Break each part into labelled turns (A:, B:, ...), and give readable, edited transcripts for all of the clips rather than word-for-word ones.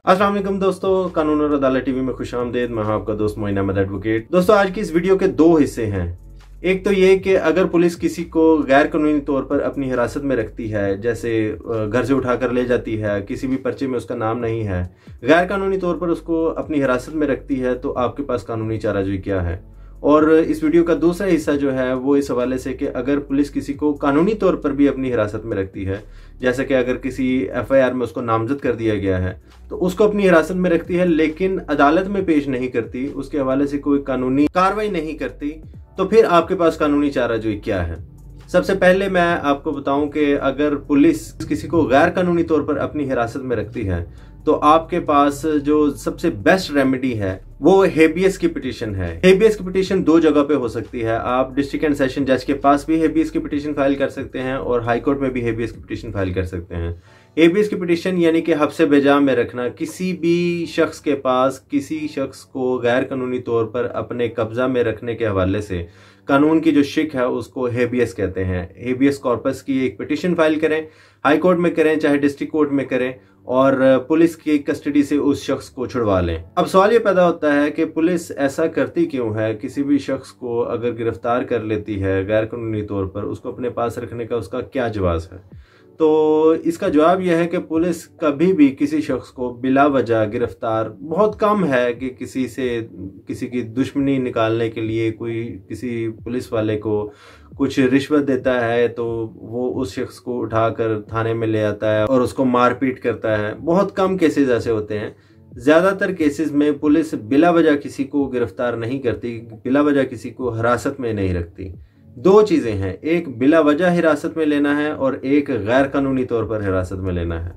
A: अस्सलाम वालेकुम दोस्तों, कानून और अदालत टीवी में खुशामदीद। मैं हूं आपका दोस्त मोइन अहमद एडवोकेट। दोस्तों, आज की इस वीडियो के दो हिस्से हैं। एक तो ये कि अगर पुलिस किसी को गैर कानूनी तौर पर अपनी हिरासत में रखती है, जैसे घर से उठाकर ले जाती है, किसी भी पर्चे में उसका नाम नहीं है, गैर कानूनी तौर पर उसको अपनी हिरासत में रखती है, तो आपके पास कानूनी चाराजोई क्या है। और इस वीडियो का दूसरा हिस्सा जो है वो इस हवाले से कि अगर पुलिस किसी को कानूनी तौर पर भी अपनी हिरासत में रखती है, जैसे कि अगर किसी एफआईआर में उसको नामजद कर दिया गया है तो उसको अपनी हिरासत में रखती है लेकिन अदालत में पेश नहीं करती, उसके हवाले से कोई कानूनी कार्रवाई नहीं करती, तो फिर आपके पास कानूनी चाराजोई क्या है। सबसे पहले मैं आपको बताऊं कि अगर पुलिस किसी को गैर कानूनी तौर पर अपनी हिरासत में रखती है तो आपके पास जो सबसे बेस्ट रेमेडी है वो हेबियस की पिटीशन है। हेबियस की पिटीशन दो जगह पे हो सकती है। आप डिस्ट्रिक्ट एंड सेशन जज के पास भी हेबियस की पिटीशन फाइल कर सकते हैं और हाई कोर्ट में भी हेबियस की पिटीशन फाइल कर सकते हैं। हेबियस की पिटीशन यानी कि हब्से बेजा में रखना, किसी भी शख्स के पास किसी शख्स को गैर कानूनी तौर पर अपने कब्जा में रखने के हवाले से कानून की जो शिक है उसको हेबियस कहते हैं। हेबियस कॉर्पस की एक पिटीशन फाइल करें, हाई कोर्ट में करें चाहे डिस्ट्रिक्ट कोर्ट में करें, और पुलिस की कस्टडी से उस शख्स को छुड़वा लें। अब सवाल ये पैदा होता है कि पुलिस ऐसा करती क्यों है। किसी भी शख्स को अगर गिरफ्तार कर लेती है गैर कानूनी तौर पर, उसको अपने पास रखने का उसका क्या जवाब है। तो इसका जवाब यह है कि पुलिस कभी भी किसी शख्स को बिला वजह गिरफ्तार, बहुत कम है कि किसी की दुश्मनी निकालने के लिए कोई किसी पुलिस वाले को कुछ रिश्वत देता है तो वो उस शख्स को उठाकर थाने में ले आता है और उसको मारपीट करता है। बहुत कम केसेस ऐसे होते हैं। ज्यादातर केसेस में पुलिस बिला वजह किसी को गिरफ्तार नहीं करती, बिला वजह किसी को हिरासत में नहीं रखती। दो चीजें हैं, एक बिला वजह हिरासत में लेना है और एक गैर कानूनी तौर पर हिरासत में लेना है।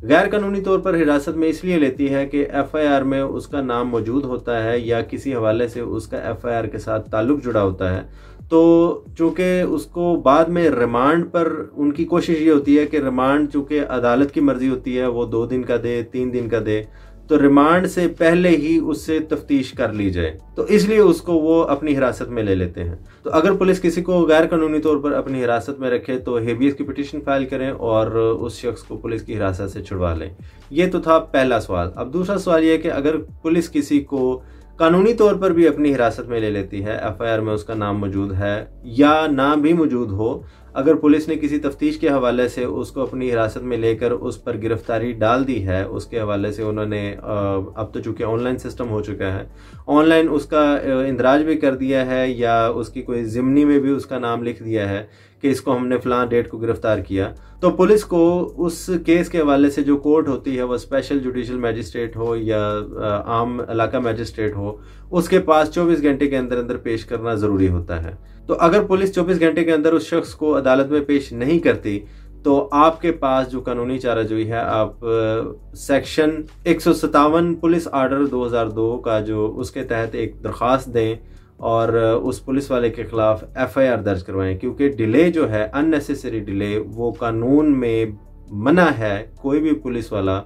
A: गैर कानूनी तौर पर हिरासत में इसलिए लेती है कि एफआईआर में उसका नाम मौजूद होता है या किसी हवाले से उसका एफआईआर के साथ ताल्लुक जुड़ा होता है, तो चूंकि उसको बाद में रिमांड पर उनकी कोशिश ये होती है कि रिमांड चूंकि अदालत की मर्जी होती है वो 2 दिन का दे, 3 दिन का दे, तो रिमांड से पहले ही उससे तफ्तीश कर ली जाए, तो इसलिए उसको वो अपनी हिरासत में ले लेते हैं। तो अगर पुलिस किसी को गैर कानूनी तौर पर अपनी हिरासत में रखे तो हेबियस की पिटीशन फाइल करें और उस शख्स को पुलिस की हिरासत से छुड़वा लें। ये तो था पहला सवाल। अब दूसरा सवाल यह है कि अगर पुलिस किसी को कानूनी तौर पर भी अपनी हिरासत में ले लेती है, एफआईआर में उसका नाम मौजूद है या ना भी मौजूद हो, अगर पुलिस ने किसी तफ्तीश के हवाले से उसको अपनी हिरासत में लेकर उस पर गिरफ्तारी डाल दी है, उसके हवाले से उन्होंने अब तो चूंकि ऑनलाइन सिस्टम हो चुका है, ऑनलाइन उसका इंदराज भी कर दिया है या उसकी कोई जिमनी में भी उसका नाम लिख दिया है कि इसको हमने फलां डेट को गिरफ्तार किया, तो पुलिस को उस केस के हवाले से जो कोर्ट होती है, वह स्पेशल जुडिशल मैजिस्ट्रेट हो या आम इलाका मैजिस्ट्रेट हो, उसके पास 24 घंटे के अंदर अंदर पेश करना जरूरी होता है। तो अगर पुलिस 24 घंटे के अंदर उस शख्स को अदालत में पेश नहीं करती तो आपके पास जो कानूनी चाराजोई है, आप सेक्शन 157 पुलिस आर्डर 2002 का जो उसके तहत एक दरख्वास्त दें और उस पुलिस वाले के खिलाफ एफआईआर दर्ज करवाएं, क्योंकि डिले जो है, अननेसेसरी डिले, वो कानून में मना है। कोई भी पुलिस वाला,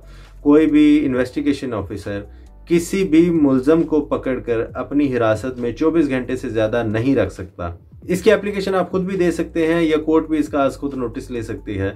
A: कोई भी इन्वेस्टिगेशन ऑफिसर किसी भी मुल्जम को पकड़कर अपनी हिरासत में 24 घंटे से ज्यादा नहीं रख सकता। इसकी एप्लीकेशन आप खुद भी दे सकते हैं या कोर्ट भी इसका आज खुद नोटिस ले सकती है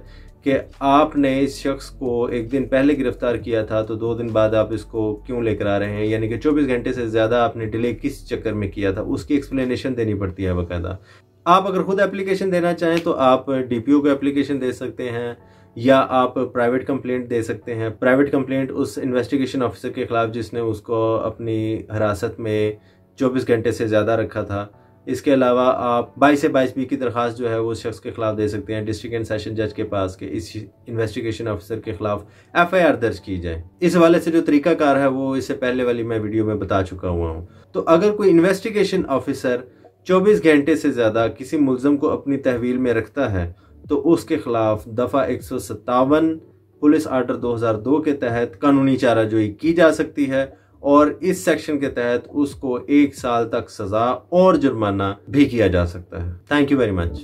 A: कि आपने इस शख्स को एक दिन पहले गिरफ्तार किया था तो 2 दिन बाद आप इसको क्यों लेकर आ रहे हैं, यानी कि 24 घंटे से ज्यादा आपने डिले किस चक्कर में किया था, उसकी एक्सप्लेनेशन देनी पड़ती है बाकायदा। आप अगर खुद एप्लीकेशन देना चाहें तो आप डीपीओ को एप्लीकेशन दे सकते हैं या आप प्राइवेट कंप्लेंट दे सकते हैं। प्राइवेट कंप्लेंट उस इन्वेस्टिगेशन ऑफिसर के खिलाफ जिसने उसको अपनी हिरासत में 24 घंटे से ज़्यादा रखा था। इसके अलावा आप 22 से 22B की दरख्वास्त जो है वो उस शख्स के खिलाफ दे सकते हैं डिस्ट्रिक्ट एंड सेशन जज के पास कि इस इन्वेस्टिगेशन ऑफिसर के खिलाफ एफआईआर दर्ज की जाए। इस हवाले से जो तरीकाकार है वो इससे पहले वाली मैं वीडियो में बता चुका हुआ हूँ। तो अगर कोई इन्वेस्टिगेशन ऑफिसर 24 घंटे से ज़्यादा किसी मुल्ज़म को अपनी तहवील में रखता है तो उसके खिलाफ दफ़ा 157 पुलिस आर्डर 2002 के तहत कानूनी चाराजोई की जा सकती है और इस सेक्शन के तहत उसको 1 साल तक सजा और जुर्माना भी किया जा सकता है। Thank you very much.